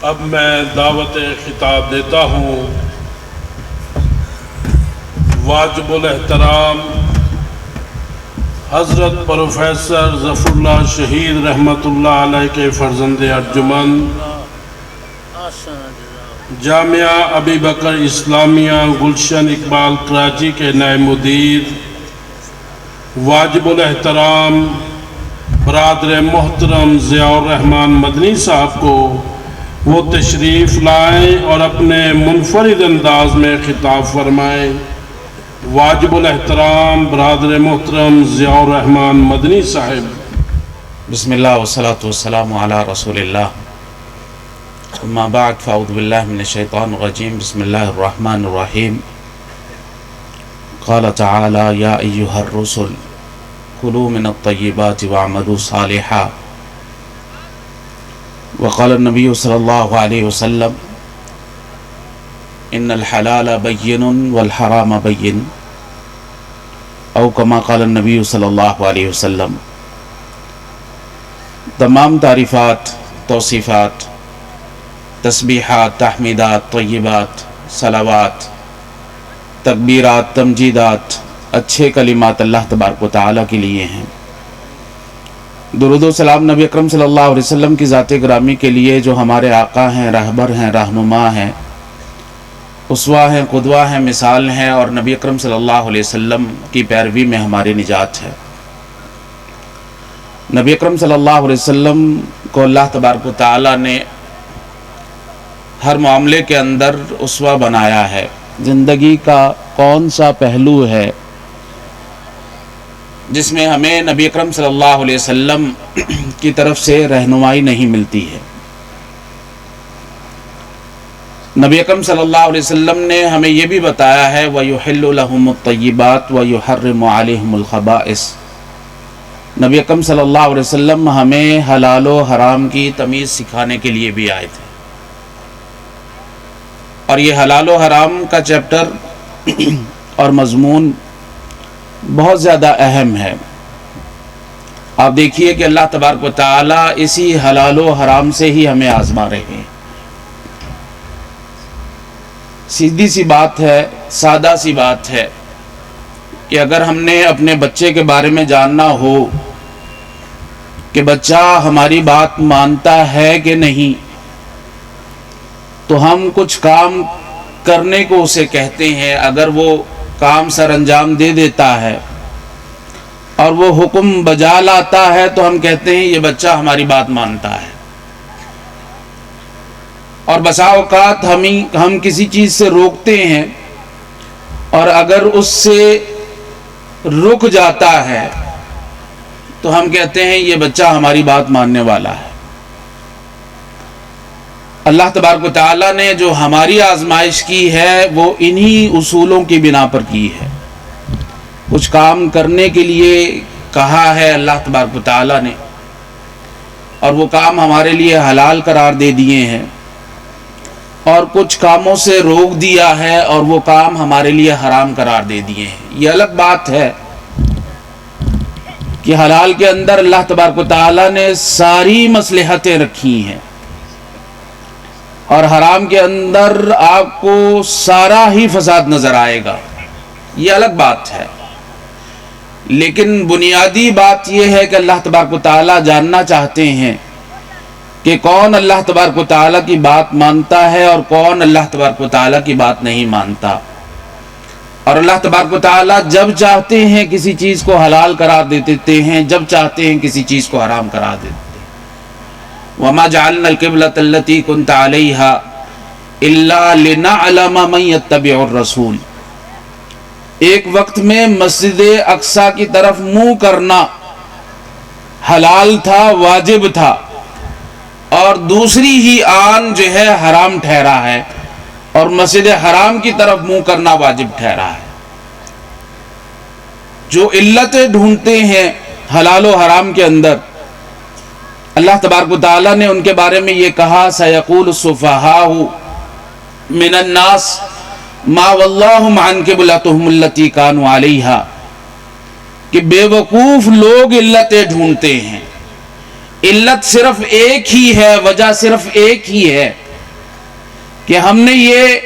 اب میں دعوت خطاب دیتا ہوں واجب الاحترام حضرت پروفیسر ظفر اللہ شہید رحمۃ اللہ علیہ کے فرزند ارجمند جامعہ ابی بکر اسلامیہ گلشن اقبال کراچی کے نائب مدیر واجب الاحترام برادر محترم ضیاء الرحمن مدنی صاحب کو وہ تشریف لائیں اور اپنے منفرد انداز میں خطاب فرمائیں۔ واجب الاحترام برادر محترم ضیاء الرحمن مدنی صاحب۔ بسم اللہ والصلاة والسلام علی رسول اللہ، اما بعد فاعوذ باللہ من الشیطان الرجیم، بسم اللہ الرحمن الرحیم۔ قال تعالی یا ایہا الرسل کلوا من الطیبات واعملوا صالحا، وقال النبی صلی اللہ علیہ وسلم ان الحلال بین والحرام بین، او کما قال النبی صلی اللہ علیہ وسلم۔ تمام تعریفات، توصیفات، تسبیحات، تحمیدات، طیبات، صلوات، تکبیرات، تمجیدات، اچھے کلمات اللہ تبارک و تعالیٰ کے لیے ہیں۔ درود و سلام نبی اکرم صلی اللہ علیہ وسلم کی ذات گرامی کے لیے جو ہمارے آقا ہیں، رہبر ہیں، رہنما ہیں، اسوہ ہیں، قدوہ ہیں، مثال ہیں، اور نبی اکرم صلی اللہ علیہ وسلم کی پیروی میں ہماری نجات ہے۔ نبی اکرم صلی اللہ علیہ وسلم کو اللہ تبارک و تعالیٰ نے ہر معاملے کے اندر اسوہ بنایا ہے۔ زندگی کا کون سا پہلو ہے جس میں ہمیں نبی اکرم صلی اللہ علیہ وسلم کی طرف سے رہنمائی نہیں ملتی ہے؟ نبی اکرم صلی اللہ علیہ وسلم نے ہمیں یہ بھی بتایا ہے وَيُحِلُّ لَهُمُ الطَّيِّبَاتِ وَيُحَرِّمُ عَلَيْهِمُ الْخَبَائِثَ۔ نبی اکرم صلی اللہ علیہ وسلم ہمیں حلال و حرام کی تمیز سکھانے کے لیے بھی آئے تھے، اور یہ حلال و حرام کا چیپٹر اور مضمون بہت زیادہ اہم ہے۔ آپ دیکھیے کہ اللہ تبارک و تعالیٰ اسی حلال و حرام سے ہی ہمیں آزما رہے ہیں۔ سیدھی سی بات ہے، سادہ سی بات ہے کہ اگر ہم نے اپنے بچے کے بارے میں جاننا ہو کہ بچہ ہماری بات مانتا ہے کہ نہیں، تو ہم کچھ کام کرنے کو اسے کہتے ہیں۔ اگر وہ کام سر انجام دے دیتا ہے اور وہ حکم بجا لاتا ہے تو ہم کہتے ہیں یہ بچہ ہماری بات مانتا ہے۔ اور بسا اوقات ہم کسی چیز سے روکتے ہیں، اور اگر اس سے رک جاتا ہے تو ہم کہتے ہیں یہ بچہ ہماری بات ماننے والا ہے۔ اللہ تبارک و تعالیٰ نے جو ہماری آزمائش کی ہے وہ انہی اصولوں کی بنا پر کی ہے۔ کچھ کام کرنے کے لیے کہا ہے اللہ تبارک و تعالیٰ نے، اور وہ کام ہمارے لیے حلال قرار دے دیے ہیں، اور کچھ کاموں سے روک دیا ہے اور وہ کام ہمارے لیے حرام قرار دے دیے ہیں۔ یہ الگ بات ہے کہ حلال کے اندر اللہ تبارک و تعالیٰ نے ساری مصلحتیں رکھی ہیں، اور حرام کے اندر آپ کو سارا ہی فساد نظر آئے گا۔ یہ الگ بات ہے، لیکن بنیادی بات یہ ہے کہ اللہ تبارک و تعالیٰ جاننا چاہتے ہیں کہ کون اللہ تبارک و تعالیٰ کی بات مانتا ہے اور کون اللہ تبارک و تعالیٰ کی بات نہیں مانتا۔ اور اللہ تبارک و تعالیٰ جب چاہتے ہیں کسی چیز کو حلال قرار دے دیتے ہیں، جب چاہتے ہیں کسی چیز کو حرام قرار دیتے ہیں۔ وَمَا جَعَلْنَا الْقِبْلَةَ الَّتِي كُنْتَ عَلَيْهَا إِلَّا لِنَعْلَمَ مَن يَتَّبِعُ الرَّسُولَ۔ ایک وقت میں مسجد اقصیٰ کی طرف منہ کرنا حلال تھا، واجب تھا، اور دوسری ہی آن جو ہے حرام ٹھہرا ہے، اور مسجد حرام کی طرف منہ کرنا واجب ٹھہرا ہے۔ جو علتیں ڈھونڈتے ہیں حلال و حرام کے اندر، اللہ تبارک و تعالیٰ نے ان کے بارے میں یہ کہا سَيَقُولُ السُّفَهَاءُ مِنَ النَّاسِ مَا وَاللَّهُمْ عَنْ قِبْلَتِهِمُ الَّتِي كَانُوا عَلَيْهَا، کہ بے وقوف لوگ علتیں ڈھونڈتے ہیں۔ علت صرف ایک ہی ہے، وجہ صرف ایک ہی ہے کہ ہم نے یہ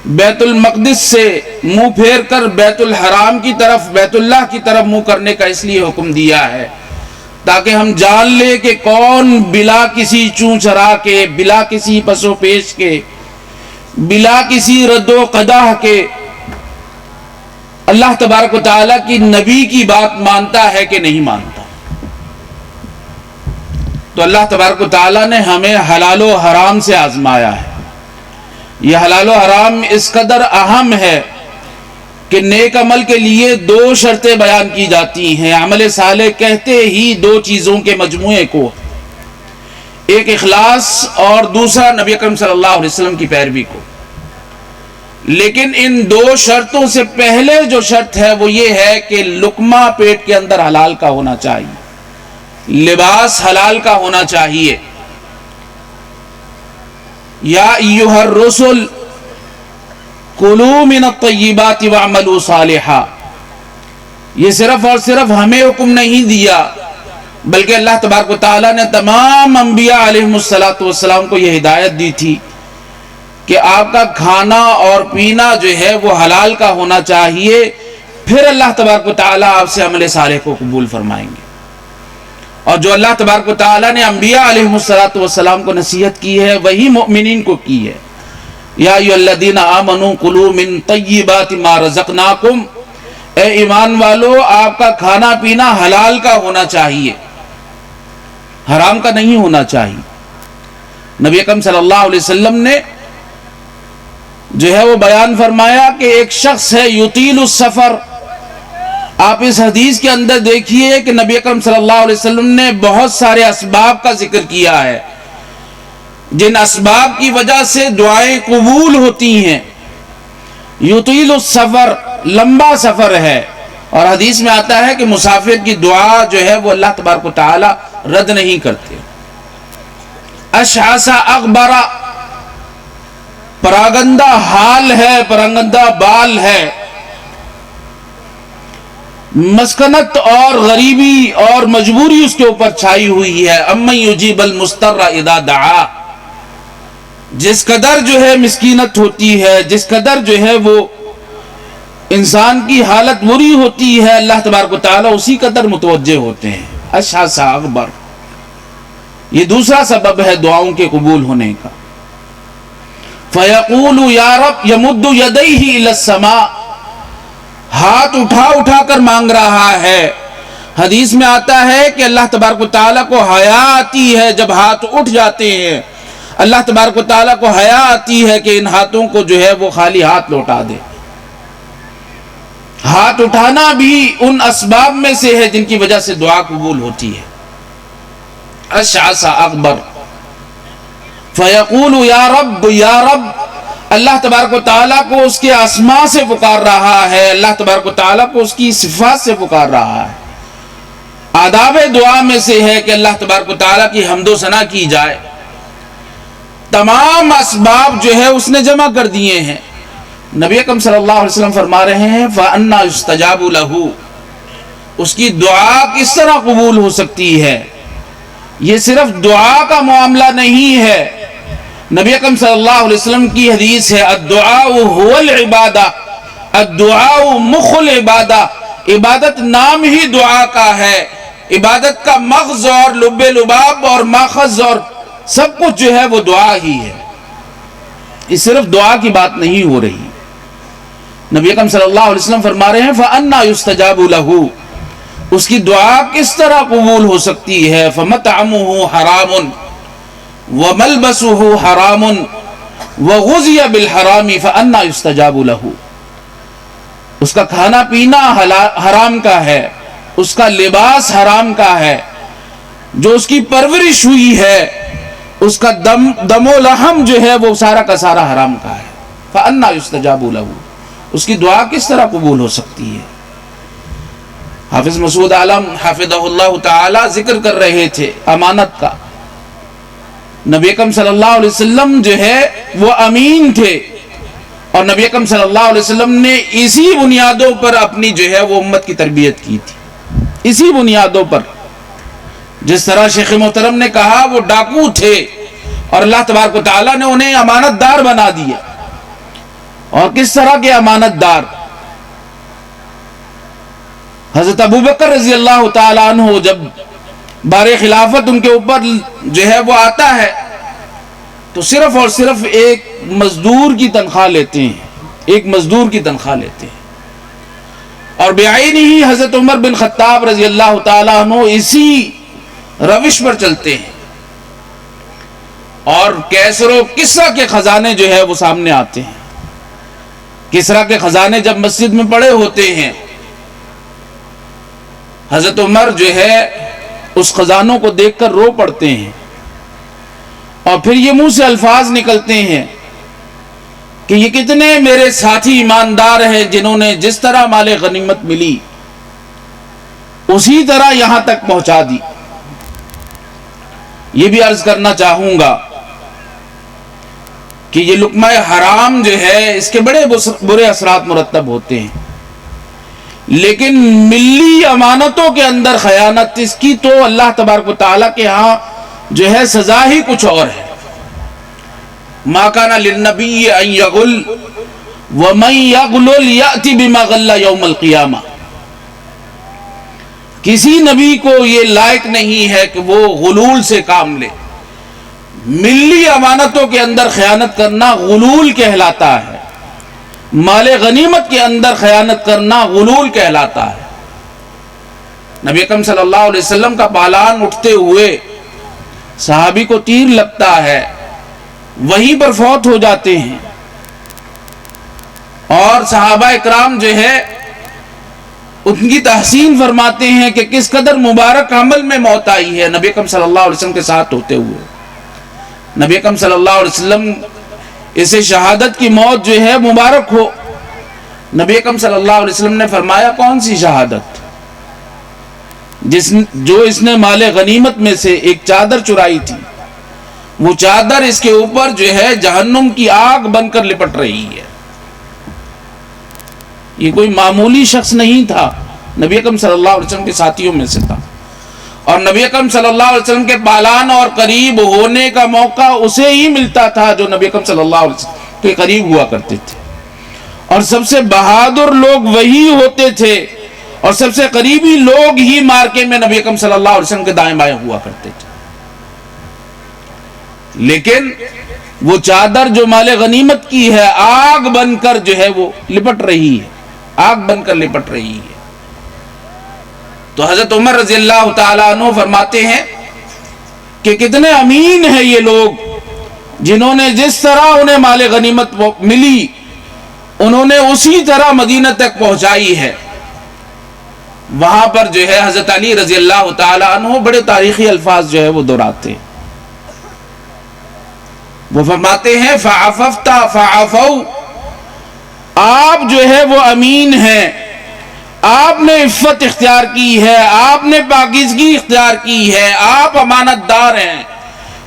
بیت المقدس سے منہ پھیر کر بیت الحرام کی طرف، بیت اللہ کی طرف منہ کرنے کا اس لیے حکم دیا ہے تاکہ ہم جان لیں کہ کون بلا کسی چوں چرا کے، بلا کسی پس و پیش کے، بلا کسی رد و قدح کے اللہ تبارک و تعالیٰ کی نبی کی بات مانتا ہے کہ نہیں مانتا۔ تو اللہ تبارک و تعالیٰ نے ہمیں حلال و حرام سے آزمایا ہے۔ یہ حلال و حرام اس قدر اہم ہے کہ نیک عمل کے لیے دو شرطیں بیان کی جاتی ہیں۔ عمل صالح کہتے ہی دو چیزوں کے مجموعے کو، ایک اخلاص اور دوسرا نبی اکرم صلی اللہ علیہ وسلم کی پیروی کو۔ لیکن ان دو شرطوں سے پہلے جو شرط ہے وہ یہ ہے کہ لقمہ پیٹ کے اندر حلال کا ہونا چاہیے، لباس حلال کا ہونا چاہیے۔ یا ایھا الرسل کلوا من الطیبات واعملوا صالحا، یہ صرف اور صرف ہمیں حکم نہیں دیا بلکہ اللہ تبارک و تعالیٰ نے تمام انبیاء علیہم السلام کو یہ ہدایت دی تھی کہ آپ کا کھانا اور پینا جو ہے وہ حلال کا ہونا چاہیے، پھر اللہ تبارک و تعالیٰ آپ سے عمل صالح کو قبول فرمائیں گے۔ اور جو اللہ تبارک و تعالیٰ نے انبیاء علیہم السلام کو نصیحت کی ہے وہی مؤمنین کو کی ہے۔ یا ایھا الذین آمنوا کلوا من طیبات ما رزقناکم، اے ایمان والو آپ کا کھانا پینا حلال کا ہونا چاہیے، حرام کا نہیں ہونا چاہیے۔ نبی اکرم صلی اللہ علیہ وسلم نے جو ہے وہ بیان فرمایا کہ ایک شخص ہے یطیل السفر۔ آپ اس حدیث کے اندر دیکھیے کہ نبی اکرم صلی اللہ علیہ وسلم نے بہت سارے اسباب کا ذکر کیا ہے جن اسباب کی وجہ سے دعائیں قبول ہوتی ہیں۔ یطیل السفر، لمبا سفر ہے، اور حدیث میں آتا ہے کہ مسافر کی دعا جو ہے وہ اللہ تبارک و تعالی رد نہیں کرتے۔ اشعث اغبر، پراگندہ حال ہے، پراگندہ بال ہے، مسکنت اور غریبی اور مجبوری اس کے اوپر چھائی ہوئی ہے۔ امن یجیب المضطر اذا دعا، جس قدر جو ہے مسکینت ہوتی ہے، جس قدر جو ہے وہ انسان کی حالت بری ہوتی ہے، اللہ تبارک و تعالیٰ اسی قدر متوجہ ہوتے ہیں۔ اشعث اغبر، یہ دوسرا سبب ہے دعاؤں کے قبول ہونے کا۔ فَيَقُولُ يَا رَبْ، يَمُدُّ يَدَيْهِ إِلَى السَّمَاءِ، ہاتھ اٹھا اٹھا کر مانگ رہا ہے۔ حدیث میں آتا ہے کہ اللہ تبارک و تعالیٰ کو حیا آتی ہے جب ہاتھ اٹھ جاتے ہیں، اللہ تبارک و تعالیٰ کو حیا آتی ہے کہ ان ہاتھوں کو جو ہے وہ خالی ہاتھ لوٹا دے۔ ہاتھ اٹھانا بھی ان اسباب میں سے ہے جن کی وجہ سے دعا قبول ہوتی ہے۔ اشعث اغبر فیقول یا رب یا رب، اللہ تبارک و تعالیٰ کو اس کے اسماء سے پکار رہا ہے، اللہ تبارک و تعالیٰ کو اس کی صفات سے پکار رہا ہے۔ آداب دعا میں سے ہے کہ اللہ تبارک و تعالیٰ کی حمد و ثنا کی جائے۔ تمام اسباب جو ہے اس نے جمع کر دیے ہیں۔ نبی اکرم صلی اللہ علیہ وسلم فرما رہے ہیں فَأَنَّا يُسْتَجَابُ لَهُ، اس کی دعا کس طرح قبول ہو سکتی ہے؟ یہ صرف دعا کا معاملہ نہیں ہے۔ نبی اکرم صلی اللہ علیہ وسلم کی حدیث ہے الدعاء هو العبادہ، الدعاء مخ العبادہ، عبادت نام ہی دعا کا ہے۔ عبادت کا مغز اور لب لباب اور ماخذ اور سب کچھ جو ہے وہ دعا ہی ہے۔ یہ صرف دعا کی بات نہیں ہو رہی۔ نبی اکرم صلی اللہ علیہ وسلم فرما رہے ہیں فَأَنَّا يُسْتَجَابُ لَهُ، اس کی دعا کس طرح قبول ہو سکتی ہے؟ فَمَطْعَمُهُ حَرَامٌ وَمَلْبَسُهُ حَرَامٌ وَغُذِيَ بِالْحَرَامِ فَأَنَّا يُسْتَجَابُ لَهُ، اس کا کھانا پینا حرام کا ہے، اس کا لباس حرام کا ہے، جو اس کی پرورش ہوئی ہے اس کا دم و لحم جو ہے وہ سارا کا سارا حرام کا ہے۔ فَأَنَّا يُسْتَجَابُ لَهُ، اس کی دعا کس طرح قبول ہو سکتی ہے؟ حافظ مسعود عالم حافظہ اللہ تعالی ذکر کر رہے تھے امانت کا۔ نبی اکرم صلی اللہ علیہ وسلم جو ہے وہ امین تھے، اور نبی اکرم صلی اللہ علیہ وسلم نے اسی بنیادوں پر اپنی جو ہے وہ امت کی تربیت کی تھی، اسی بنیادوں پر۔ جس طرح شیخ محترم نے کہا وہ ڈاکو تھے، اور اللہ تبارک و تعالیٰ نے انہیں امانت دار بنا دیا. اور کس طرح کے امانت دار؟ حضرت ابوبکر رضی اللہ تعالیٰ عنہ جب بار خلافت ان کے اوپر جو ہے وہ آتا ہے تو صرف اور صرف ایک مزدور کی تنخواہ لیتے ہیں، ایک مزدور کی تنخواہ لیتے ہیں. اور بعین ہی حضرت عمر بن خطاب رضی اللہ تعالیٰ عنہ اسی روش پر چلتے ہیں، اور کیسر و کسرا کے خزانے جو ہے وہ سامنے آتے ہیں. کسرا کے خزانے جب مسجد میں پڑے ہوتے ہیں، حضرت عمر جو ہے اس خزانوں کو دیکھ کر رو پڑتے ہیں، اور پھر یہ منہ سے الفاظ نکلتے ہیں کہ یہ کتنے میرے ساتھی ایماندار ہیں جنہوں نے جس طرح مال غنیمت ملی اسی طرح یہاں تک پہنچا دی. یہ بھی عرض کرنا چاہوں گا کہ یہ لقمہ حرام جو ہے اس کے بڑے برے اثرات مرتب ہوتے ہیں، لیکن ملی امانتوں کے اندر خیانت، اس کی تو اللہ تبارک و تعالیٰ کے ہاں جو ہے سزا ہی کچھ اور ہے. ما کان للنبی ان یغل ومن یغلل یأتی بما غل یوم القیامہ. کسی نبی کو یہ لائق نہیں ہے کہ وہ غلول سے کام لے. ملی امانتوں کے اندر خیانت کرنا غلول کہلاتا ہے، مال غنیمت کے اندر خیانت کرنا غلول کہلاتا ہے. نبی اکرم صلی اللہ علیہ وسلم کا پالان اٹھتے ہوئے صحابی کو تیر لگتا ہے، وہیں پر فوت ہو جاتے ہیں، اور صحابہ اکرام جو ہے ان کی تحسین فرماتے ہیں کہ کس قدر مبارک عمل میں موت آئی ہے نبی اکرم صلی اللہ علیہ وسلم کے ساتھ ہوتے ہوئے. نبی اکرم صلی اللہ علیہ وسلم اسے شہادت کی موت جو ہے مبارک ہو. نبی اکرم صلی اللہ علیہ وسلم نے فرمایا کون سی شہادت؟ جو اس نے مال غنیمت میں سے ایک چادر چرائی تھی، وہ چادر اس کے اوپر جو ہے جہنم کی آگ بن کر لپٹ رہی ہے. یہ کوئی معمولی شخص نہیں تھا، نبی اکرم صلی اللہ علیہ وسلم کے ساتھیوں میں سے تھا، اور نبی اکرم صلی اللہ علیہ وسلم کے پالان اور قریب ہونے کا موقع اسے ہی ملتا تھا جو نبی اکرم صلی اللہ علیہ وسلم کے قریب ہوا کرتے تھے. اور سب سے بہادر لوگ وہی ہوتے تھے، اور سب سے قریبی لوگ ہی مارکے میں نبی اکرم صلی اللہ علیہ وسلم کے دائیں بائیں ہوا کرتے تھے. لیکن وہ چادر جو مال غنیمت کی ہے آگ بن کر جو ہے وہ لپٹ رہی ہے، آگ بن کر لپٹ رہی ہے. تو حضرت عمر رضی اللہ تعالیٰ عنہ فرماتے ہیں کہ کتنے امین ہیں یہ لوگ جنہوں نے جس طرح انہیں مال غنیمت ملی انہوں نے اسی طرح مدینہ تک پہنچائی ہے. وہاں پر جو ہے حضرت علی رضی اللہ تعالیٰ عنہ بڑے تاریخی الفاظ جو ہے وہ دہراتے ہیں. وہ فرماتے ہیں فعففت فعفو، آپ جو ہے وہ امین ہیں، آپ نے عفت اختیار کی ہے، آپ نے پاکیزگی اختیار کی ہے، آپ امانت دار ہیں،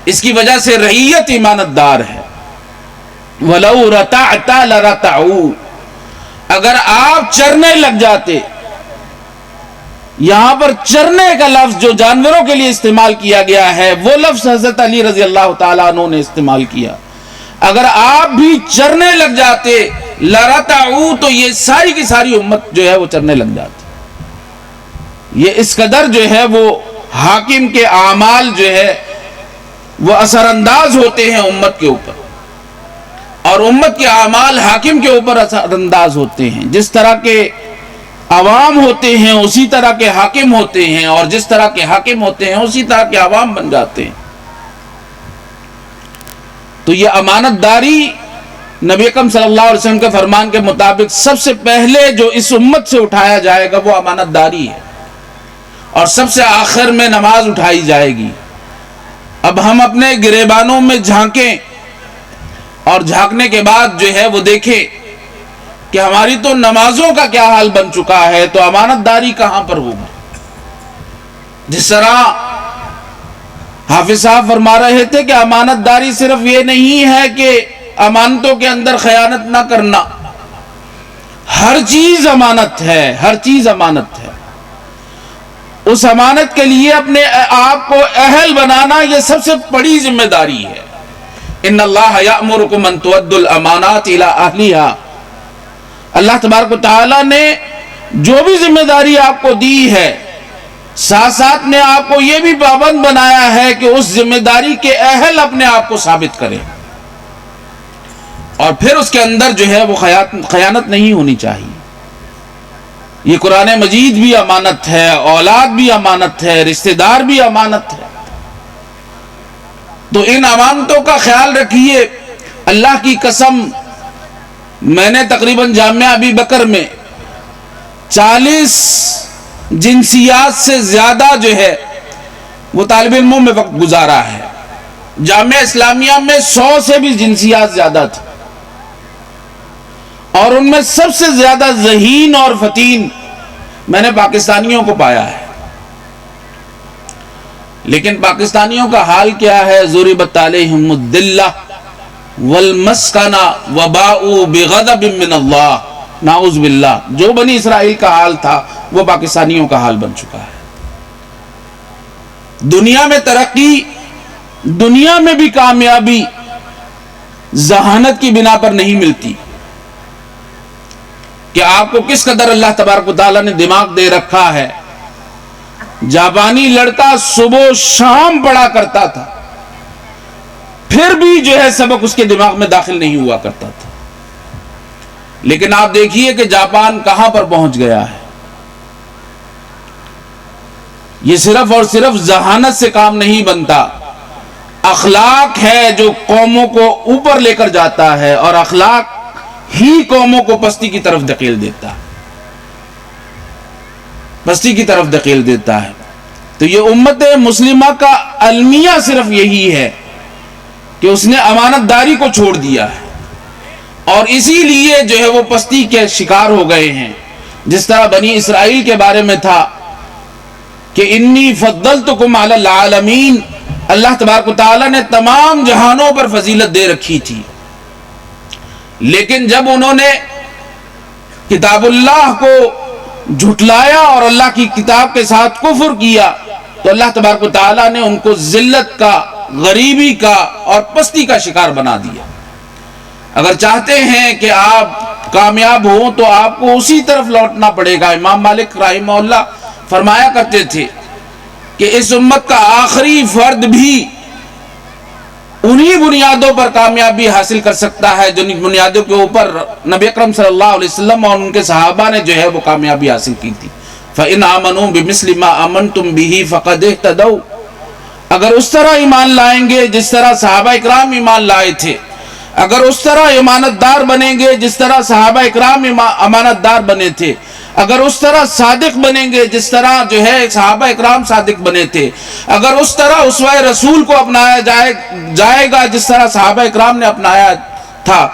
اس کی وجہ سے رعیت امانت دار ہے. وَلَوْ رَتَعْتَ لَرَتَعُوا، اگر آپ چرنے لگ جاتے، یہاں پر چرنے کا لفظ جو جانوروں کے لیے استعمال کیا گیا ہے وہ لفظ حضرت علی رضی اللہ تعالیٰ عنہ نے استعمال کیا. اگر آپ بھی چرنے لگ جاتے لَرَتَعُوا، تو یہ ساری کی ساری امت جو ہے وہ چرنے لگ جاتی. یہ اس قدر جو ہے وہ حاکم کے اعمال جو ہے وہ اثر انداز ہوتے ہیں امت کے اوپر، اور امت کے اعمال حاکم کے اوپر اثر انداز ہوتے ہیں. جس طرح کے عوام ہوتے ہیں اسی طرح کے حاکم ہوتے ہیں، اور جس طرح کے حاکم ہوتے ہیں اسی طرح کے عوام بن جاتے ہیں. تو یہ امانت داری نبی اکرم صلی اللہ علیہ وسلم کے فرمان کے مطابق سب سے پہلے جو اس امت سے اٹھایا جائے گا وہ امانت داری ہے، اور سب سے آخر میں نماز اٹھائی جائے گی. اب ہم اپنے گریبانوں میں جھانکیں اور جھانکنے کے بعد جو ہے وہ دیکھیں کہ ہماری تو نمازوں کا کیا حال بن چکا ہے، تو امانت داری کہاں پر ہوگی؟ جس طرح حافظ صاحب فرما رہے تھے کہ امانت داری صرف یہ نہیں ہے کہ امانتوں کے اندر خیانت نہ کرنا، ہر چیز امانت ہے، ہر چیز امانت ہے. اس امانت کے لیے اپنے آپ کو اہل بنانا یہ سب سے بڑی ذمہ داری ہے. ان اللہ یأمرکم ان تؤدوا الامانات الی اہلہا، اللہ تبارک و تعالیٰ نے جو بھی ذمہ داری آپ کو دی ہے، ساتھ ساتھ میں آپ کو یہ بھی پابند بنایا ہے کہ اس ذمہ داری کے اہل اپنے آپ کو ثابت کریں، اور پھر اس کے اندر جو ہے وہ خیانت نہیں ہونی چاہیے۔ یہ قرآن مجید بھی امانت ہے، اولاد بھی امانت ہے، رشتہ دار بھی امانت ہے، تو ان امانتوں کا خیال رکھیے۔ اللہ کی قسم، میں نے تقریباً جامعہ ابی بکر میں 40 جنسیات سے زیادہ جو ہے وہ طالب علموں میں وقت گزارا ہے۔ جامعہ اسلامیہ میں 100 سے بھی جنسیات زیادہ تھی، اور ان میں سب سے زیادہ ذہین اور فتین میں نے پاکستانیوں کو پایا ہے۔ لیکن پاکستانیوں کا حال کیا ہے؟ ضربت علیہم الذلہ والمسکنہ وباؤوا بغضب من اللہ، نعوذ باللہ۔ جو بنی اسرائیل کا حال تھا وہ پاکستانیوں کا حال بن چکا ہے۔ دنیا میں ترقی، دنیا میں بھی کامیابی ذہانت کی بنا پر نہیں ملتی، کہ آپ کو کس قدر اللہ تبارک و تعالیٰ نے دماغ دے رکھا ہے۔ جاپانی لڑکا صبح شام پڑھا کرتا تھا، پھر بھی جو ہے سبق اس کے دماغ میں داخل نہیں ہوا کرتا تھا۔ لیکن آپ دیکھیے کہ جاپان کہاں پر پہنچ گیا ہے۔ یہ صرف اور صرف ذہانت سے کام نہیں بنتا، اخلاق ہے جو قوموں کو اوپر لے کر جاتا ہے، اور اخلاق ہی قوموں کو پستی کی طرف دھکیل دیتا ہے، پستی کی طرف دھکیل دیتا ہے۔ تو یہ امت مسلمہ کا المیہ صرف یہی ہے کہ اس نے امانت داری کو چھوڑ دیا ہے، اور اسی لیے جو ہے وہ پستی کے شکار ہو گئے ہیں۔ جس طرح بنی اسرائیل کے بارے میں تھا کہ انی فضلتکم علی العالمین، اللہ تبارک و تعالیٰ نے تمام جہانوں پر فضیلت دے رکھی تھی، لیکن جب انہوں نے کتاب اللہ کو جھٹلایا اور اللہ کی کتاب کے ساتھ کفر کیا، تو اللہ تبارک و تعالیٰ نے ان کو ذلت کا، غریبی کا اور پستی کا شکار بنا دیا۔ اگر چاہتے ہیں کہ آپ کامیاب ہوں تو آپ کو اسی طرف لوٹنا پڑے گا۔ امام مالک رحمہ اللہ فرمایا کرتے تھے کہ اس امت کا آخری فرد بھی انہی بنیادوں پر کامیابی حاصل کر سکتا ہے جن بنیادوں کے اوپر نبی اکرم صلی اللہ علیہ وسلم اور ان کے صحابہ نے جو ہے وہ کامیابی حاصل کی تھی۔ فَإِنْ آمَنُوا بِمِثْلِ مَا آمَنْتُمْ بِهِ فَقَدْ اهْتَدَوْا، اگر اس طرح ایمان لائیں گے جس طرح صحابہ اکرام ایمان لائے تھے، اگر اس طرح امانت دار بنیں گے جس طرح صحابہ اکرام امانت دار بنے تھے، اگر اس طرح صادق بنیں گے جس طرح جو ہے صحابہ اکرام صادق بنے تھے، اگر اس طرح اسوہ رسول کو اپنایا جائے گا جس طرح صحابہ اکرام نے اپنایا تھا،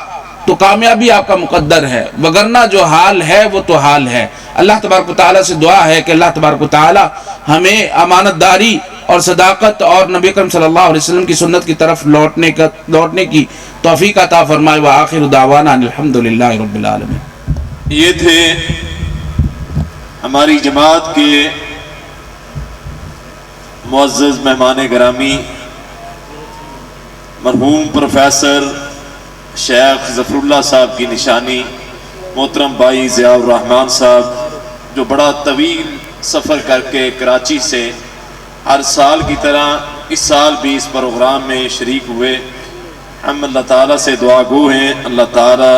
تو کامیابی آپ کا مقدر ہے، وگرنہ جو حال ہے وہ تو حال ہے۔ اللہ تبارک و تعالیٰ سے دعا ہے کہ اللہ تبارک و تعالیٰ ہمیں امانت داری اور صداقت اور نبی اکرم صلی اللہ علیہ وسلم کی سنت کی طرف لوٹنے کی توفیق عطا فرمائے۔ وآخر دعوانا الحمدللہ رب العالمین۔ یہ تھے ہماری جماعت کے معزز مہمان گرامی مرحوم پروفیسر شیخ ظفر اللہ صاحب کی نشانی محترم بھائی ضیاء الرحمن صاحب، جو بڑا طویل سفر کر کے کراچی سے ہر سال کی طرح اس سال بھی اس پروگرام میں شریک ہوئے۔ ہم اللہ تعالیٰ سے دعا گو ہیں اللہ تعالیٰ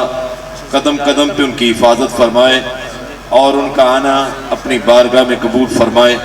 قدم قدم پہ ان کی حفاظت فرمائے اور ان کا آنا اپنی بارگاہ میں قبول فرمائے۔